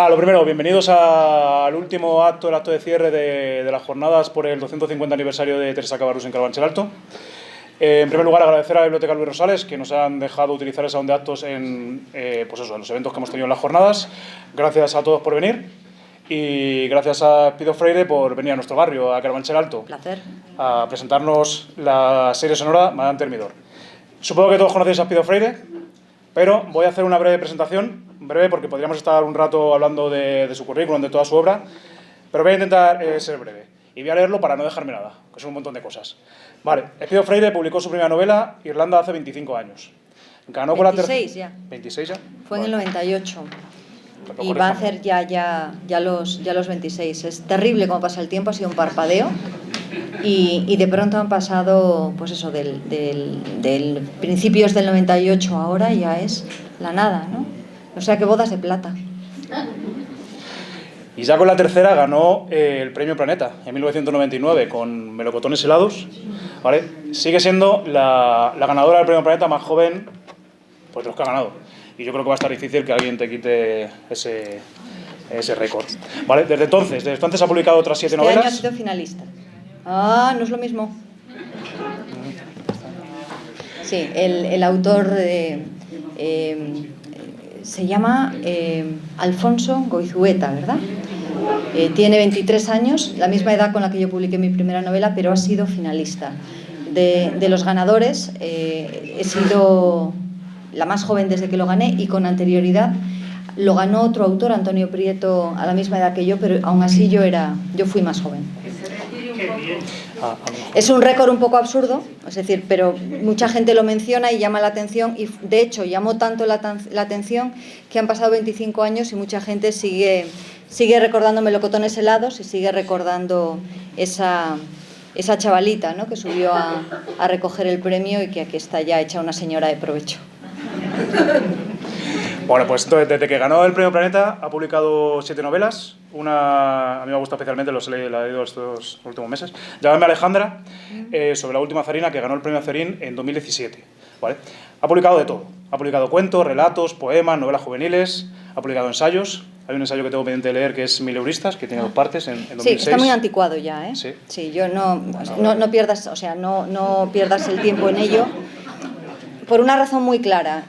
Lo primero, bienvenidos al último acto, el acto de cierre de las jornadas por el 250 aniversario de Teresa Cabarrús en Carabanchel Alto. En primer lugar, agradecer a la Biblioteca Luis Rosales, que nos han dejado utilizar el salón de actos en los eventos que hemos tenido en las jornadas. Gracias a todos por venir y gracias a Espido Freire por venir a nuestro barrio, a Carabanchel Alto. Placer. A presentarnos la serie sonora Madame Termidor. Supongo que todos conocéis a Espido Freire, pero voy a hacer una breve presentación, breve porque podríamos estar un rato hablando de su currículum, de toda su obra, pero voy a intentar ser breve. Y voy a leerlo para no dejarme nada, que son un montón de cosas. Vale, Espido Freire publicó su primera novela, Irlanda, hace 25 años. Ganó 26 ya. ¿26 ya? Fue en el 98. Pues Y va a hacer ya los 26. Es terrible cómo pasa el tiempo, ha sido un parpadeo. Y de pronto han pasado, pues eso, del principios del 98 ahora ya es la nada, ¿no? O sea que bodas de plata. Y ya con la tercera ganó el Premio Planeta en 1999 con Melocotones helados, ¿vale? Sigue siendo la ganadora del Premio Planeta más joven, pues, de los que ha ganado. Y yo creo que va a estar difícil que alguien te quite ese récord, ¿vale? Desde entonces ha publicado otras 7 novelas. Este año ha sido finalista. Ah, no es lo mismo. Sí, el autor se llama Alfonso Goizueta, ¿verdad? Tiene 23 años, la misma edad con la que yo publiqué mi primera novela, pero ha sido finalista. De los ganadores, he sido la más joven desde que lo gané y con anterioridad lo ganó otro autor, Antonio Prieto, a la misma edad que yo, pero aún así yo fui más joven. Es un récord un poco absurdo, es decir, pero mucha gente lo menciona y llama la atención, y de hecho llamó tanto la atención que han pasado 25 años y mucha gente sigue recordando Melocotones helados y sigue recordando esa chavalita, ¿no?, que subió a recoger el premio y que aquí está ya hecha una señora de provecho. Bueno, pues desde que ganó el Premio Planeta ha publicado 7 novelas. Una, a mí me gusta especialmente, la he leído estos últimos meses. Llámame Alejandra, sobre la última Zarina, que ganó el Premio Azorín en 2017. ¿Vale? Ha publicado de todo. Ha publicado cuentos, relatos, poemas, novelas juveniles, ha publicado ensayos. Hay un ensayo que tengo pendiente de leer que es Mileuristas, que tiene 2 partes, en 2006. Sí, está muy anticuado ya, ¿eh? Sí. Sí, yo no pierdas, o sea, no pierdas el tiempo en ello, por una razón muy clara.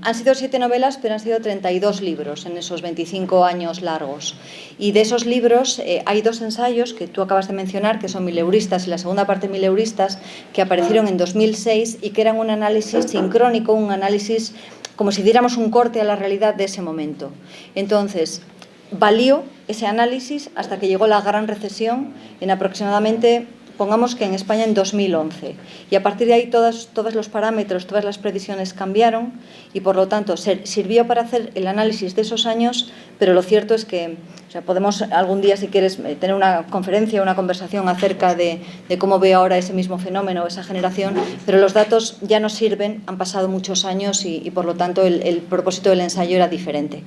Han sido 7 novelas, pero han sido 32 libros en esos 25 años largos. Y de esos libros hay 2 ensayos que tú acabas de mencionar, que son Mileuristas y la segunda parte Mileuristas, que aparecieron en 2006 y que eran un análisis sincrónico, un análisis como si diéramos un corte a la realidad de ese momento. Entonces, valió ese análisis hasta que llegó la gran recesión en aproximadamente, pongamos que en España en 2011, y a partir de ahí todos los parámetros, todas las previsiones cambiaron y por lo tanto sirvió para hacer el análisis de esos años, pero lo cierto es que, o sea, podemos algún día, si quieres, tener una conferencia, una conversación acerca de cómo veo ahora ese mismo fenómeno, esa generación, pero los datos ya no sirven, han pasado muchos años y por lo tanto el propósito del ensayo era diferente.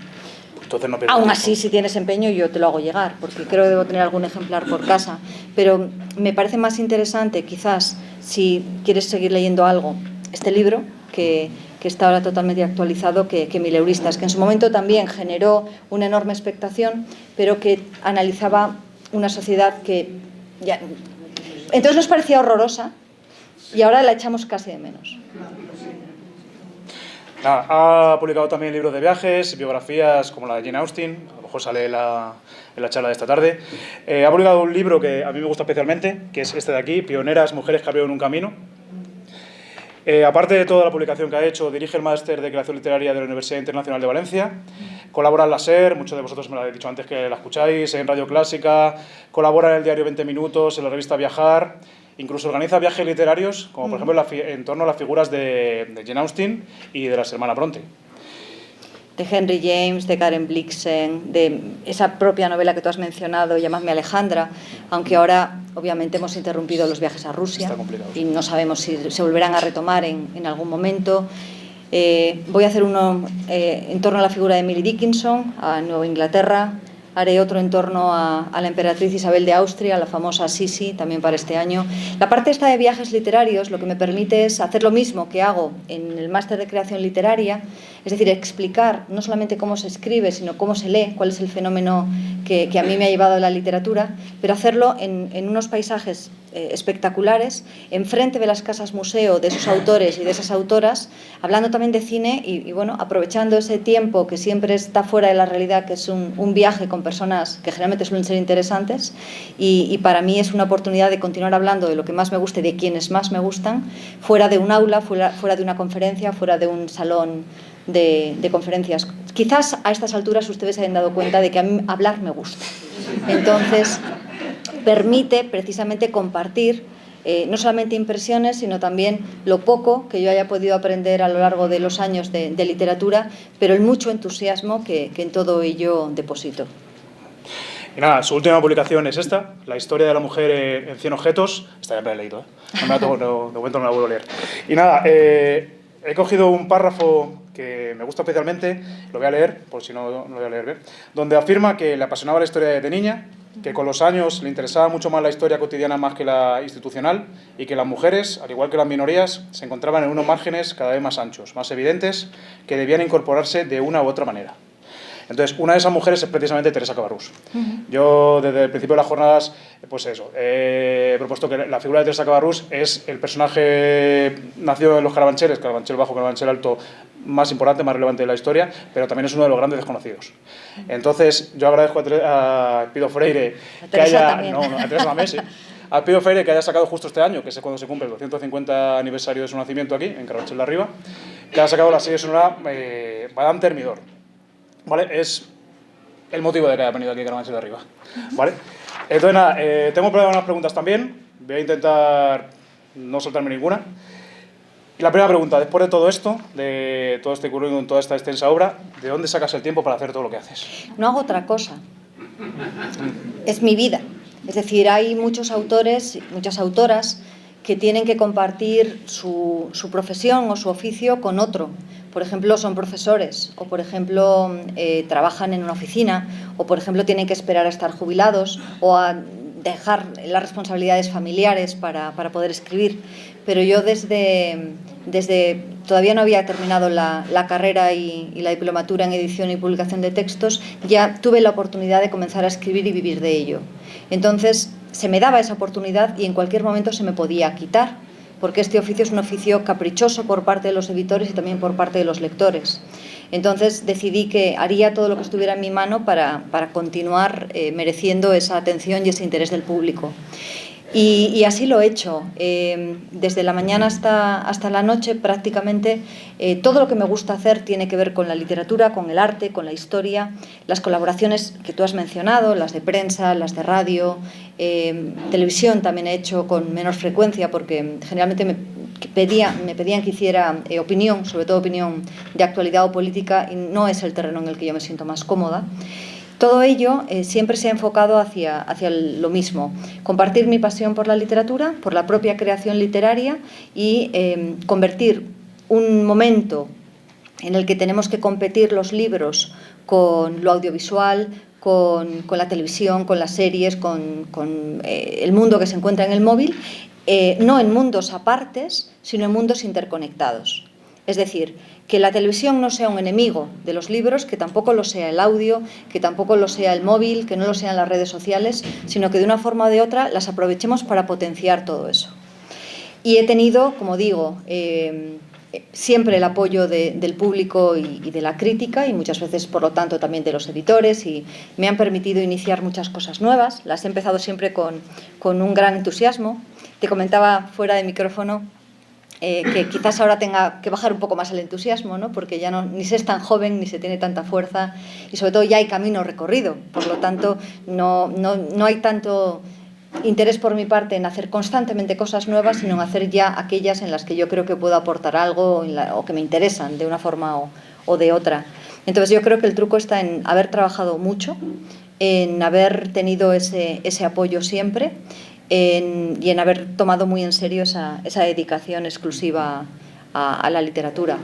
Entonces no Aún así, si tienes empeño, yo te lo hago llegar, porque creo que debo tener algún ejemplar por casa. Pero me parece más interesante, quizás, si quieres seguir leyendo algo, este libro, que está ahora totalmente actualizado, que Mileuristas, que en su momento también generó una enorme expectación, pero que analizaba una sociedad que ya... Entonces nos parecía horrorosa y ahora la echamos casi de menos. Ha publicado también libros de viajes, biografías como la de Jane Austen, a lo mejor sale en la charla de esta tarde. Ha publicado un libro que a mí me gusta especialmente, que es este de aquí, Pioneras, mujeres que abrieron un camino. Aparte de toda la publicación que ha hecho, dirige el máster de creación literaria de la Universidad Internacional de Valencia, colabora en la SER, muchos de vosotros me lo habéis dicho antes que la escucháis, en Radio Clásica, colabora en el diario 20 Minutos, en la revista Viajar. Incluso organiza viajes literarios, como por ejemplo en torno a las figuras de Jane Austen y de las hermanas Bronte. De Henry James, de Karen Blixen, de esa propia novela que tú has mencionado, Llamadme Alejandra, aunque ahora obviamente hemos interrumpido los viajes a Rusia y no sabemos si se volverán a retomar en algún momento. Voy a hacer uno en torno a la figura de Emily Dickinson, a Nueva Inglaterra, haré otro en torno a la emperatriz Isabel de Austria, la famosa Sisi, también para este año. La parte esta de viajes literarios lo que me permite es hacer lo mismo que hago en el máster de creación literaria, es decir, explicar no solamente cómo se escribe, sino cómo se lee, cuál es el fenómeno que a mí me ha llevado a la literatura, pero hacerlo en unos paisajes espectaculares, enfrente de las casas museo de esos autores y de esas autoras, hablando también de cine y bueno, aprovechando ese tiempo que siempre está fuera de la realidad, que es un viaje con personas que generalmente suelen ser interesantes, y para mí es una oportunidad de continuar hablando de lo que más me gusta y de quienes más me gustan, fuera de un aula, fuera de una conferencia, fuera de un salón de conferencias. Quizás a estas alturas ustedes se hayan dado cuenta de que a mí hablar me gusta. Entonces, permite precisamente compartir no solamente impresiones, sino también lo poco que yo haya podido aprender a lo largo de los años de literatura, pero el mucho entusiasmo que en todo ello deposito. Y nada, su última publicación es esta, La historia de la mujer en 100 objetos. Esta ya me la he leído, no me la tengo, de momento no la vuelvo a leer. Y nada, he cogido un párrafo que me gusta especialmente, lo voy a leer, por si no lo voy a leer bien, donde afirma que le apasionaba la historia de niña, que con los años le interesaba mucho más la historia cotidiana más que la institucional, y que las mujeres, al igual que las minorías, se encontraban en unos márgenes cada vez más anchos, más evidentes, que debían incorporarse de una u otra manera. Entonces, una de esas mujeres es precisamente Teresa Cabarrús. Yo, desde el principio de las jornadas, pues eso, he propuesto que la figura de Teresa Cabarrús es el personaje nacido en los Carabancheles, Carabanchel Bajo, Carabanchel Alto, más importante, más relevante de la historia, pero también es uno de los grandes desconocidos. Entonces, yo agradezco a Pido Freire que haya... No, a Teresa también, sí. A Pido Freire que haya sacado justo este año, que es cuando se cumple el 250 aniversario de su nacimiento aquí, en Carabanchel de Arriba, que ha sacado la serie sonora Madame Thermidor. ¿Vale? Es el motivo de que haya venido aquí a Carabanchel de Arriba. ¿Vale? Entonces, nada, tengo unas preguntas también. Voy a intentar no saltarme ninguna. Y la primera pregunta, después de todo esto, de todo este currículum, toda esta extensa obra, ¿de dónde sacas el tiempo para hacer todo lo que haces? No hago otra cosa. Es mi vida. Es decir, hay muchos autores, muchas autoras que tienen que compartir su profesión o su oficio con otro. Por ejemplo, son profesores, o por ejemplo, trabajan en una oficina, o por ejemplo, tienen que esperar a estar jubilados, o a dejar las responsabilidades familiares para poder escribir. Pero yo desde todavía no había terminado la carrera y la diplomatura en edición y publicación de textos, ya tuve la oportunidad de comenzar a escribir y vivir de ello. Entonces, se me daba esa oportunidad y en cualquier momento se me podía quitar, porque este oficio es un oficio caprichoso por parte de los editores y también por parte de los lectores. Entonces decidí que haría todo lo que estuviera en mi mano para continuar mereciendo esa atención y ese interés del público. Y así lo he hecho. Desde la mañana hasta la noche prácticamente todo lo que me gusta hacer tiene que ver con la literatura, con el arte, con la historia, las colaboraciones que tú has mencionado, las de prensa, las de radio, televisión también he hecho con menor frecuencia porque generalmente me pedían que hiciera opinión, sobre todo opinión de actualidad o política, y no es el terreno en el que yo me siento más cómoda. Todo ello siempre se ha enfocado hacia lo mismo, compartir mi pasión por la literatura, por la propia creación literaria y convertir un momento en el que tenemos que competir los libros con lo audiovisual, con la televisión, con las series, con el mundo que se encuentra en el móvil, no en mundos apartes, sino en mundos interconectados. Es decir, que la televisión no sea un enemigo de los libros, que tampoco lo sea el audio, que tampoco lo sea el móvil, que no lo sean las redes sociales, sino que de una forma o de otra las aprovechemos para potenciar todo eso. Y he tenido, como digo, siempre el apoyo del público y de la crítica, y muchas veces, por lo tanto, también de los editores, y me han permitido iniciar muchas cosas nuevas. Las he empezado siempre con un gran entusiasmo. Te comentaba fuera de micrófono que quizás ahora tenga que bajar un poco más el entusiasmo, ¿no? Porque ya ni se es tan joven, ni se tiene tanta fuerza, y sobre todo ya hay camino recorrido. Por lo tanto, no hay tanto interés por mi parte en hacer constantemente cosas nuevas, sino en hacer ya aquellas en las que yo creo que puedo aportar algo o que me interesan de una forma o de otra. Entonces yo creo que el truco está en haber trabajado mucho, en haber tenido ese apoyo siempre, y en haber tomado muy en serio esa dedicación exclusiva a la literatura.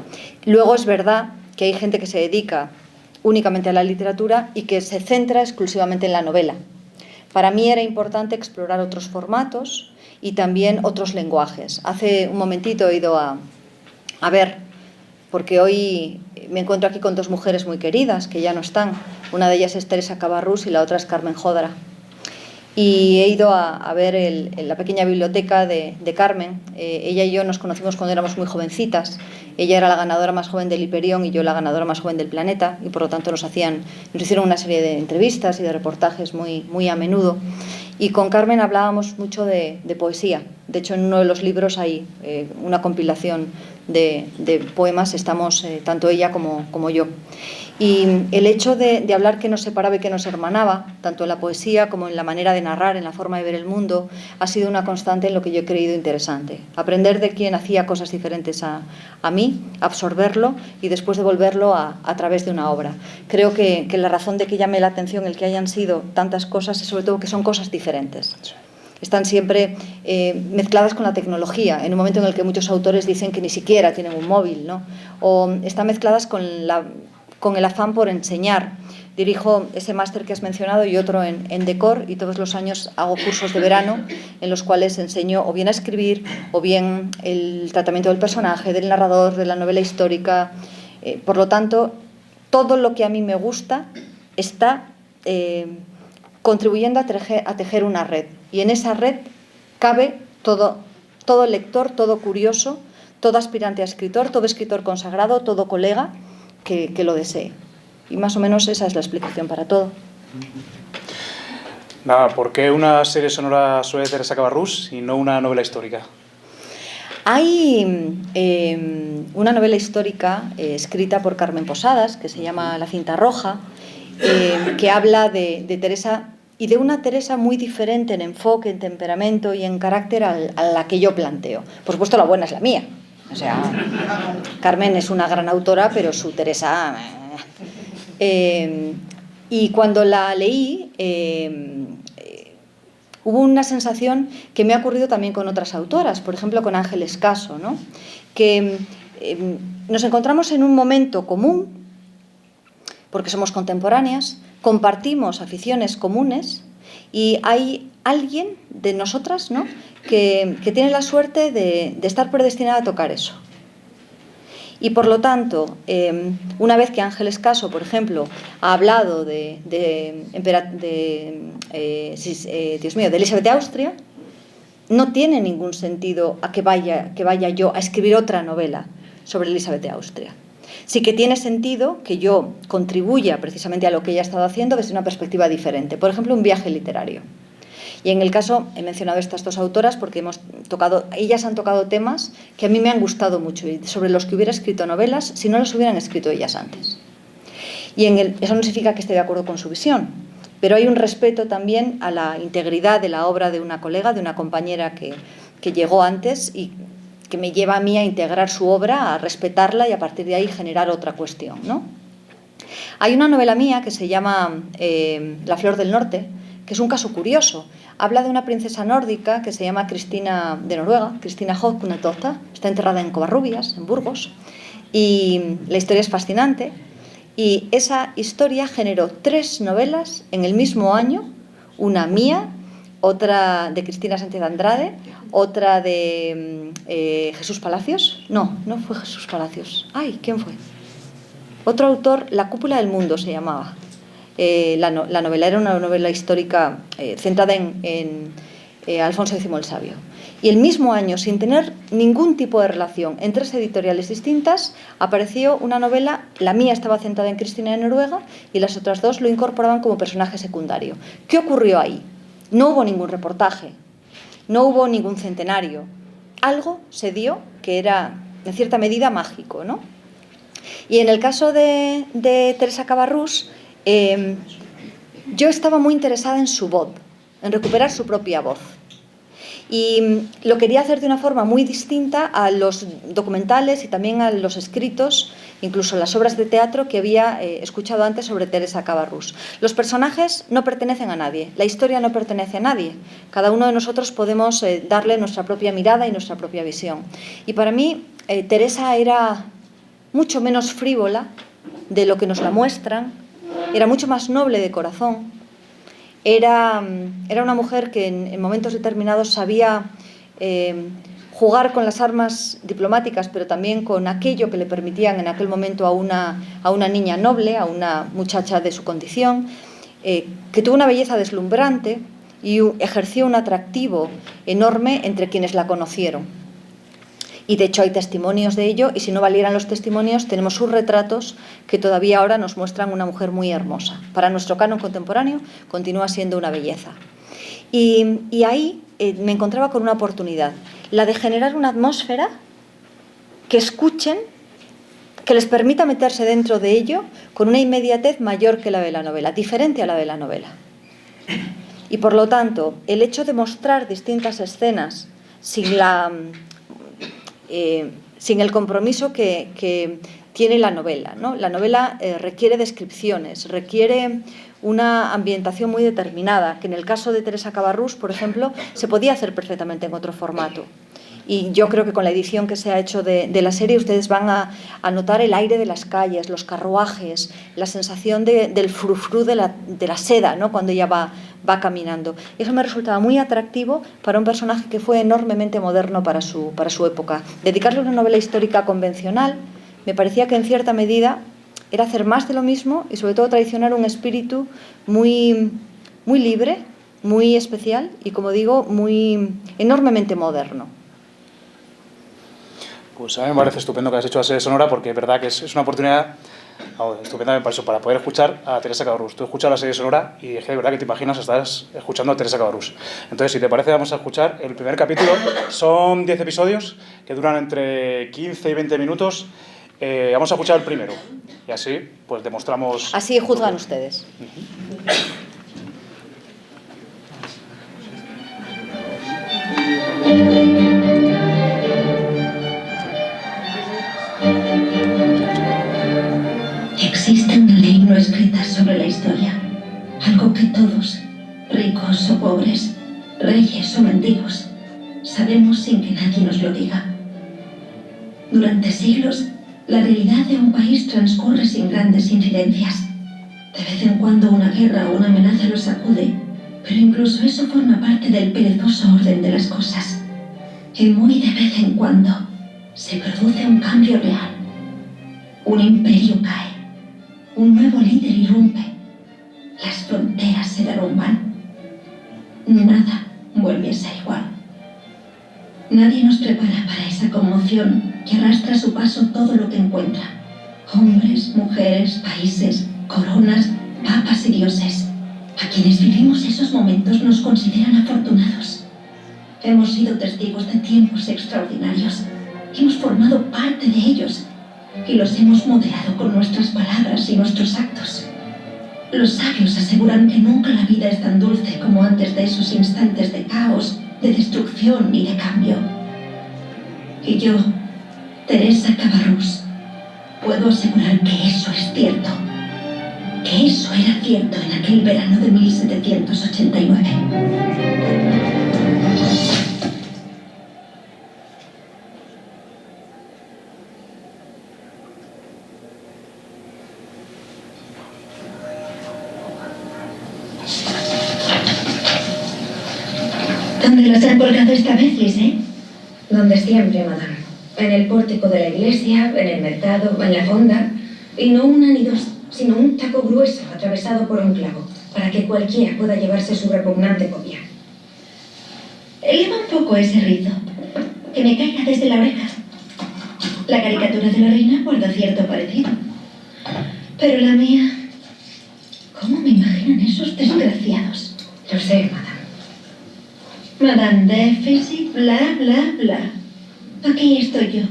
Luego es verdad que hay gente que se dedica únicamente a la literatura y que se centra exclusivamente en la novela. Para mí era importante explorar otros formatos y también otros lenguajes. Hace un momentito he ido a ver, porque hoy me encuentro aquí con dos mujeres muy queridas que ya no están. Una de ellas es Teresa Cabarrús y la otra es Carmen Jódara. Y he ido a ver la pequeña biblioteca de Carmen. Ella y yo nos conocimos cuando éramos muy jovencitas. Ella era la ganadora más joven del Hiperión y yo la ganadora más joven del Planeta, y por lo tanto nos hicieron una serie de entrevistas y de reportajes muy a menudo. Y con Carmen hablábamos mucho de poesía. De hecho, en uno de los libros hay una compilación de poemas, estamos tanto ella como yo. Y el hecho de hablar que nos separaba y que nos hermanaba, tanto en la poesía como en la manera de narrar, en la forma de ver el mundo, ha sido una constante en lo que yo he creído interesante. Aprender de quien hacía cosas diferentes a mí, absorberlo y después devolverlo a través de una obra. Creo que la razón de que llame la atención el que hayan sido tantas cosas es sobre todo que son cosas diferentes. Están siempre mezcladas con la tecnología, en un momento en el que muchos autores dicen que ni siquiera tienen un móvil, ¿no? O están mezcladas con el afán por enseñar. Dirijo ese máster que has mencionado y otro en Decor, y todos los años hago cursos de verano en los cuales enseño o bien a escribir o bien el tratamiento del personaje, del narrador, de la novela histórica. Por lo tanto, todo lo que a mí me gusta está contribuyendo a tejer una red. Y en esa red cabe todo lector, todo curioso, todo aspirante a escritor, todo escritor consagrado, todo colega que lo desee. Y más o menos esa es la explicación para todo. Nada, ¿por qué una serie sonora sobre Teresa Cabarrús y no una novela histórica? Hay una novela histórica escrita por Carmen Posadas, que se llama La cinta roja, que habla de Teresa, y de una Teresa muy diferente en enfoque, en temperamento y en carácter a la que yo planteo. Por supuesto, la buena es la mía. O sea, Carmen es una gran autora, pero su Teresa... y cuando la leí, hubo una sensación que me ha ocurrido también con otras autoras, por ejemplo con Ángeles Caso, ¿no? Que nos encontramos en un momento común, porque somos contemporáneas, compartimos aficiones comunes y hay alguien de nosotras, ¿no?, que tiene la suerte de estar predestinada a tocar eso. Y por lo tanto, una vez que Ángeles Caso, por ejemplo, ha hablado de Elizabeth de Austria, no tiene ningún sentido a que vaya yo a escribir otra novela sobre Elizabeth de Austria. Sí que tiene sentido que yo contribuya precisamente a lo que ella ha estado haciendo desde una perspectiva diferente. Por ejemplo, un viaje literario. Y en el caso, he mencionado estas dos autoras porque ellas han tocado temas que a mí me han gustado mucho y sobre los que hubiera escrito novelas si no los hubieran escrito ellas antes. Y eso no significa que esté de acuerdo con su visión, pero hay un respeto también a la integridad de la obra de una colega, de una compañera que llegó antes y que me lleva a mí a integrar su obra, a respetarla y a partir de ahí generar otra cuestión, ¿no? Hay una novela mía que se llama La flor del norte, que es un caso curioso. Habla de una princesa nórdica que se llama Cristina de Noruega, Cristina Högknetotta, está enterrada en Covarrubias, en Burgos, y la historia es fascinante. Y esa historia generó 3 novelas en el mismo año, una mía, otra de Cristina Sánchez Andrade, otra de Jesús Palacios. No fue Jesús Palacios. Ay, ¿quién fue? Otro autor, La cúpula del mundo se llamaba. La novela era una novela histórica centrada en Alfonso X el Sabio. Y el mismo año, sin tener ningún tipo de relación en 3 editoriales distintas, apareció una novela, la mía estaba centrada en Cristina de Noruega y las otras 2 lo incorporaban como personaje secundario. ¿Qué ocurrió ahí? No hubo ningún reportaje, no hubo ningún centenario. Algo se dio que era, en cierta medida, mágico, ¿no? Y en el caso de Teresa Cabarrús, yo estaba muy interesada en su voz, en recuperar su propia voz. Y lo quería hacer de una forma muy distinta a los documentales y también a los escritos, incluso las obras de teatro que había escuchado antes sobre Teresa Cabarrús. Los personajes no pertenecen a nadie, la historia no pertenece a nadie. Cada uno de nosotros podemos darle nuestra propia mirada y nuestra propia visión. Y para mí, Teresa era mucho menos frívola de lo que nos la muestran, era mucho más noble de corazón, era una mujer que en momentos determinados sabía jugar con las armas diplomáticas, pero también con aquello que le permitían en aquel momento a una niña noble, a una muchacha de su condición, que tuvo una belleza deslumbrante y ejerció un atractivo enorme entre quienes la conocieron. Y de hecho hay testimonios de ello, y si no valieran los testimonios, tenemos sus retratos que todavía ahora nos muestran una mujer muy hermosa. Para nuestro canon contemporáneo continúa siendo una belleza. Y ahí me encontraba con una oportunidad, la de generar una atmósfera que escuchen, que les permita meterse dentro de ello con una inmediatez mayor que la de la novela, diferente a la de la novela. Y por lo tanto, el hecho de mostrar distintas escenas sin el compromiso que tiene la novela, ¿no? La novela requiere descripciones, requiere una ambientación muy determinada, que en el caso de Teresa Cabarrús, por ejemplo, se podía hacer perfectamente en otro formato. Y yo creo que con la edición que se ha hecho de la serie ustedes van a notar el aire de las calles, los carruajes, la sensación del frufru de la seda, ¿no? Cuando ella va caminando. Eso me resultaba muy atractivo para un personaje que fue enormemente moderno para su época. Dedicarle una novela histórica convencional me parecía que en cierta medida era hacer más de lo mismo y sobre todo traicionar un espíritu muy, muy libre, muy especial y, como digo, muy enormemente moderno. Pues a mí me parece estupendo que has hecho la serie sonora, porque es verdad que es una oportunidad estupenda para poder escuchar a Teresa Cabarrús. Tú escuchas la serie sonora y es que de verdad que te imaginas estás escuchando a Teresa Cabarrús. Entonces, si te parece, vamos a escuchar el primer capítulo. Son 10 episodios que duran entre 15 y 20 minutos. Vamos a escuchar el primero y así pues demostramos... Así juzgan ustedes. Existe una ley no escrita sobre la historia, algo que todos, ricos o pobres, reyes o mendigos, sabemos sin que nadie nos lo diga. Durante siglos, la realidad de un país transcurre sin grandes incidencias. De vez en cuando una guerra o una amenaza lo sacude, pero incluso eso forma parte del perezoso orden de las cosas. Y muy de vez en cuando se produce un cambio real. Un imperio cae. Un nuevo líder irrumpe. Las fronteras se derrumban. Nada vuelve a ser igual. Nadie nos prepara para esa conmoción que arrastra a su paso todo lo que encuentra. Hombres, mujeres, países, coronas, papas y dioses. A quienes vivimos esos momentos nos consideran afortunados. Hemos sido testigos de tiempos extraordinarios. Hemos formado parte de ellos. Y los hemos modelado con nuestras palabras y nuestros actos. Los sabios aseguran que nunca la vida es tan dulce como antes de esos instantes de caos, de destrucción y de cambio. Y yo, Teresa Cabarrús, puedo asegurar que eso es cierto. Que eso era cierto en aquel verano de 1789. ¿Dónde las han colgado esta vez, Lise? Donde siempre, madame. En el pórtico de la iglesia, en el mercado, en la fonda. Y no una ni dos, sino un taco grueso atravesado por un clavo, para que cualquiera pueda llevarse su repugnante copia. Eleva un poco ese rizo, que me caiga desde la oreja. La caricatura de la reina guarda cierto parecido. Pero la mía... ¿Cómo me imaginan esos desgraciados? Lo sé, madame. Madame Déficit, bla, bla, bla. Aquí estoy yo.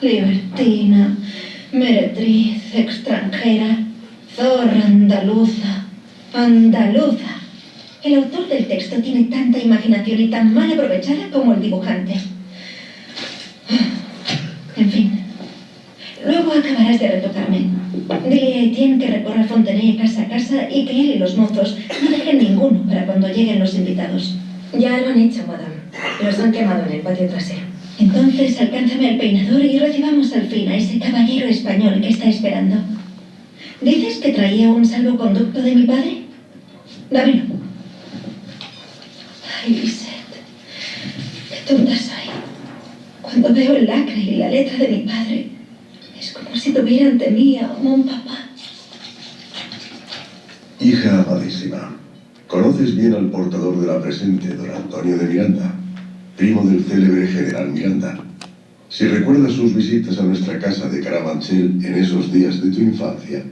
Libertina, meretriz, extranjera, zorra andaluza. Andaluza. El autor del texto tiene tanta imaginación y tan mal aprovechada como el dibujante. En fin. Luego acabarás de retocarme. Dile a Etienne que recorra Fontenay casa a casa y que él y los mozos no dejen ninguno para cuando lleguen los invitados. Ya lo han hecho, madame. Los han quemado en el patio trasero. Entonces alcánzame el peinador y recibamos al fin a ese caballero español que está esperando. ¿Dices que traía un salvoconducto de mi padre? Dámelo. Ay, Lisette, qué tonta soy. Cuando veo el lacre y la letra de mi padre, es como si tuviera ante mí a un papá. Hija amadísima, conoces bien al portador de la presente, don Antonio de Miranda, primo del célebre general Miranda. Si recuerdas sus visitas a nuestra casa de Carabanchel en esos días de tu infancia,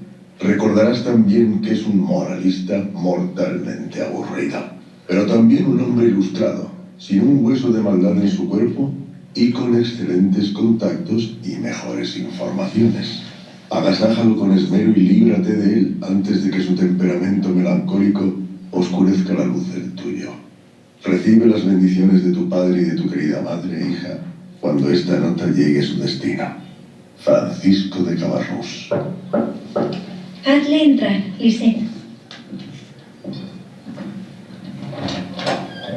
recordarás también que es un moralista mortalmente aburrido, pero también un hombre ilustrado, sin un hueso de maldad en su cuerpo y con excelentes contactos y mejores informaciones. Agasájalo con esmero y líbrate de él antes de que su temperamento melancólico oscurezca la luz del tuyo. Recibe las bendiciones de tu padre y de tu querida madre, hija, cuando esta nota llegue a su destino. Francisco de Cabarrús. Hazle entrar, Lisette.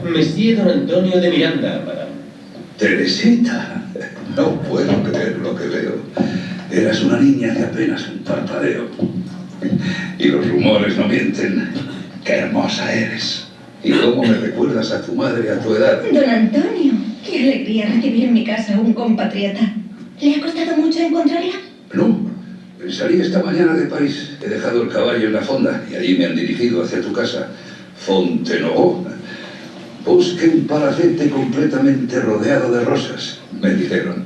Monsieur don Antonio de Miranda, madame. Teresita, no puedo creer lo que veo. Eras una niña de apenas un parpadeo. Y los rumores no mienten. ¡Qué hermosa eres! ¿Y cómo me recuerdas a tu madre a tu edad? Don Antonio, qué alegría recibir en mi casa a un compatriota. ¿Le ha costado mucho encontrarla? No, salí esta mañana de París. He dejado el caballo en la fonda y allí me han dirigido hacia tu casa, Fontenovo. Busque un palacete completamente rodeado de rosas, me dijeron.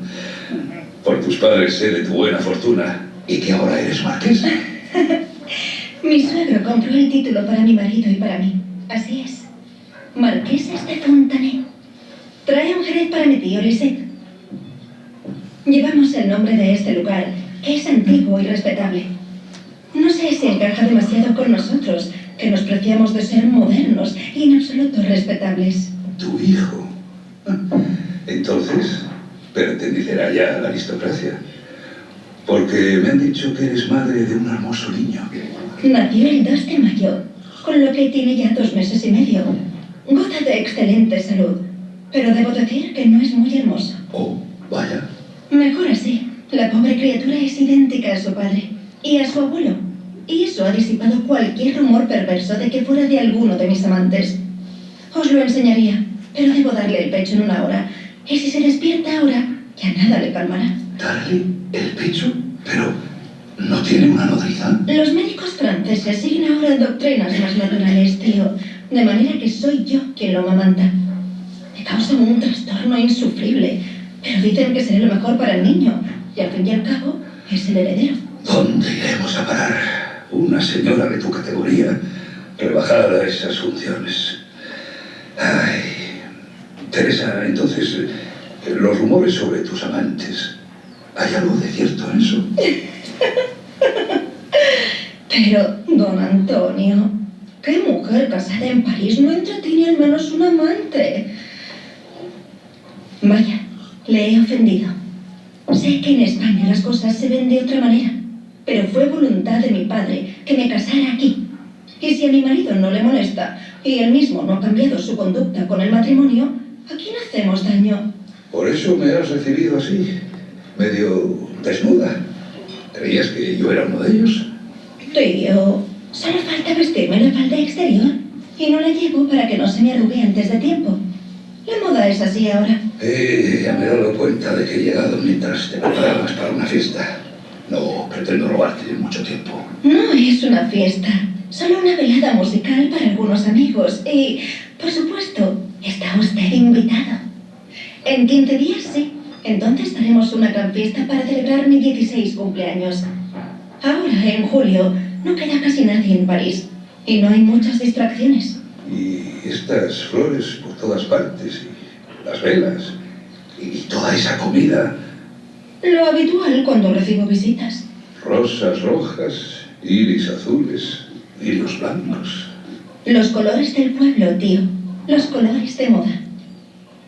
Por tus padres sé de tu buena fortuna y que ahora eres marqués. Mi suegro compró el título para mi marido y para mí. Así es. Marqueses de Fontanet. Trae un jerez para mi tío, Lisette. Llevamos el nombre de este lugar, que es antiguo y respetable. No sé si encaja demasiado con nosotros, que nos preciamos de ser modernos y en absoluto respetables. ¿Tu hijo? Entonces, pertenecerá ya a la aristocracia. Porque me han dicho que eres madre de un hermoso niño. Nació el 2 de mayo, con lo que tiene ya 2 meses y medio. Goza de excelente salud, pero debo decir que no es muy hermoso. Oh, vaya. Mejor así. La pobre criatura es idéntica a su padre y a su abuelo. Y eso ha disipado cualquier rumor perverso de que fuera de alguno de mis amantes. Os lo enseñaría, pero debo darle el pecho en 1 hora. Y si se despierta ahora, ya nada le calmará. ¿Darle el pecho? Pero ¿no tiene una nodriza? Los médicos franceses siguen ahora doctrinas más naturales, tío. De manera que soy yo quien lo amamanta. Me causa un trastorno insufrible, pero dicen que seré lo mejor para el niño. Y al fin y al cabo, es el heredero. ¿Dónde iremos a parar? Una señora de tu categoría, rebajada a esas funciones. Ay, Teresa, entonces, los rumores sobre tus amantes, ¿hay algo de cierto en eso? Pero, don Antonio, ¿qué mujer casada en París no entretiene al menos un amante? Vaya, le he ofendido. Sé que en España las cosas se ven de otra manera, pero fue voluntad de mi padre que me casara aquí. Y si a mi marido no le molesta, y él mismo no ha cambiado su conducta con el matrimonio, ¿a quién hacemos daño? Por eso me has recibido así, medio desnuda. ¿Creías que yo era uno de ellos? Tío, solo falta vestirme la falda exterior, y no la llevo para que no se me arrugue antes de tiempo. La moda es así ahora. Ya me he dado cuenta de que he llegado mientras te preparabas para una fiesta. No pretendo robarte mucho tiempo. No es una fiesta, solo una velada musical para algunos amigos y, por supuesto, está usted invitado. En 15 días, sí. Entonces haremos una gran fiesta para celebrar mi 16 cumpleaños. Ahora, en julio, no queda casi nadie en París y no hay muchas distracciones. Y estas flores por todas partes, y las velas, y toda esa comida. Lo habitual cuando recibo visitas. Rosas rojas, iris azules, lirios blancos. Los colores del pueblo, tío. Los colores de moda.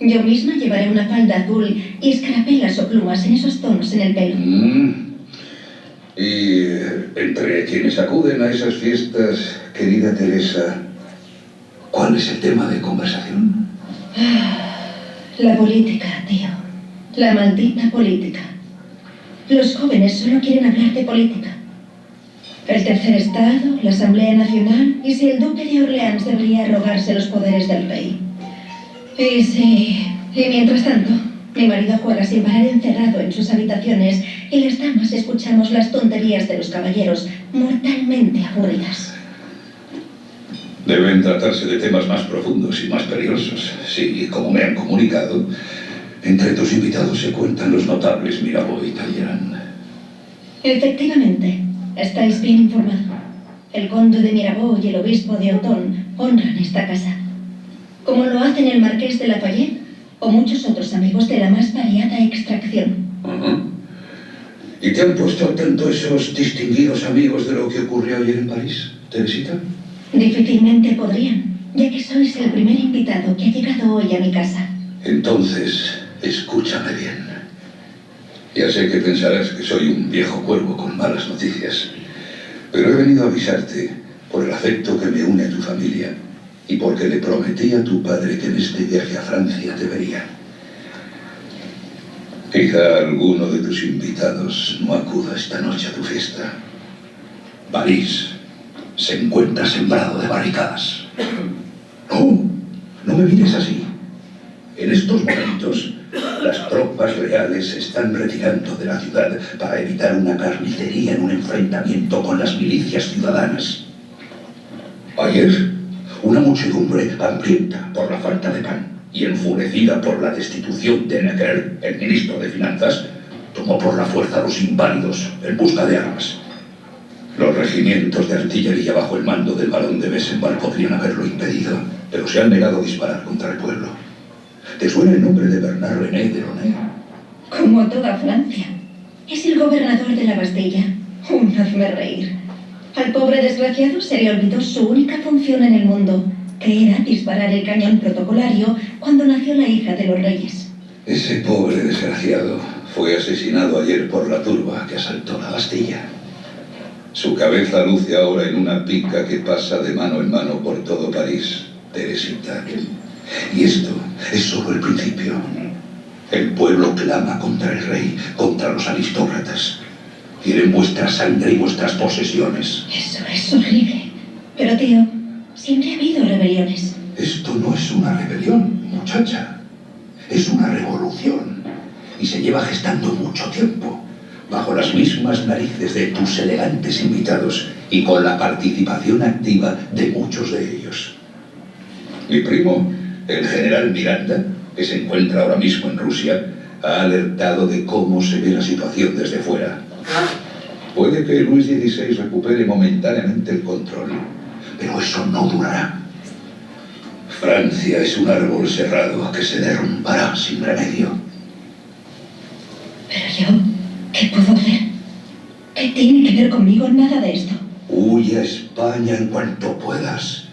Yo misma llevaré una falda azul y escarapelas o plumas en esos tonos en el pelo. Y entre quienes acuden a esas fiestas, querida Teresa, ¿cuál es el tema de conversación? La política, tío. La maldita política. Los jóvenes solo quieren hablar de política. El tercer estado, la Asamblea Nacional y si el duque de Orleans debería arrogarse los poderes del rey. Y mientras tanto, mi marido juega sin parar encerrado en sus habitaciones y las damas escuchamos las tonterías de los caballeros, mortalmente aburridas. Deben tratarse de temas más profundos y más peligrosos. Sí, como me han comunicado, entre tus invitados se cuentan los notables Mirabeau y Talleyrand. Efectivamente, estáis bien informado. El conde de Mirabeau y el obispo de Autun honran esta casa, como lo hacen el marqués de Lafayette o muchos otros amigos de la más variada extracción. ¿Y te han puesto al tanto esos distinguidos amigos de lo que ocurrió ayer en París, Teresita? Difícilmente podrían, ya que sois el primer invitado que ha llegado hoy a mi casa. Entonces, escúchame bien. Ya sé que pensarás que soy un viejo cuervo con malas noticias, pero he venido a avisarte por el afecto que me une a tu familia y porque le prometí a tu padre que en este viaje a Francia te vería. Quizá alguno de tus invitados no acuda esta noche a tu fiesta. París se encuentra sembrado de barricadas. No me mires así. En estos momentos, las tropas reales se están retirando de la ciudad para evitar una carnicería en un enfrentamiento con las milicias ciudadanas. Ayer, una muchedumbre hambrienta por la falta de pan y enfurecida por la destitución de Necker, el ministro de Finanzas, tomó por la fuerza a los inválidos en busca de armas. Los regimientos de artillería bajo el mando del barón de Bessenval podrían haberlo impedido, pero se han negado a disparar contra el pueblo. ¿Te suena el nombre de Bernard René de Launay? Como toda Francia. Es el gobernador de la Bastilla. Hazme reír. Al pobre desgraciado se le olvidó su única función en el mundo, que era disparar el cañón protocolario cuando nació la hija de los reyes. Ese pobre desgraciado fue asesinado ayer por la turba que asaltó la Bastilla. Su cabeza luce ahora en una pica que pasa de mano en mano por todo París, Teresita. Y esto es solo el principio. El pueblo clama contra el rey, contra los aristócratas. Quieren vuestra sangre y vuestras posesiones. Eso es horrible. Pero tío, siempre ha habido rebeliones. Esto no es una rebelión, muchacha. Es una revolución. Y se lleva gestando mucho tiempo, bajo las mismas narices de tus elegantes invitados y con la participación activa de muchos de ellos. Mi primo, el general Miranda, que se encuentra ahora mismo en Rusia, ha alertado de cómo se ve la situación desde fuera. Puede que Luis XVI recupere momentáneamente el control, pero eso no durará. Francia es un árbol cerrado que se derrumbará sin remedio. Pero yo, ¿qué puedo hacer? ¿Qué tiene que ver conmigo nada de esto? Huye a España en cuanto puedas.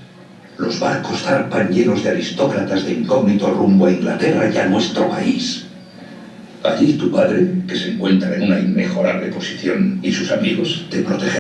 Los barcos zarpan llenos de aristócratas de incógnito rumbo a Inglaterra y a nuestro país. Allí tu padre, que se encuentra en una inmejorable posición, y sus amigos te protegerán.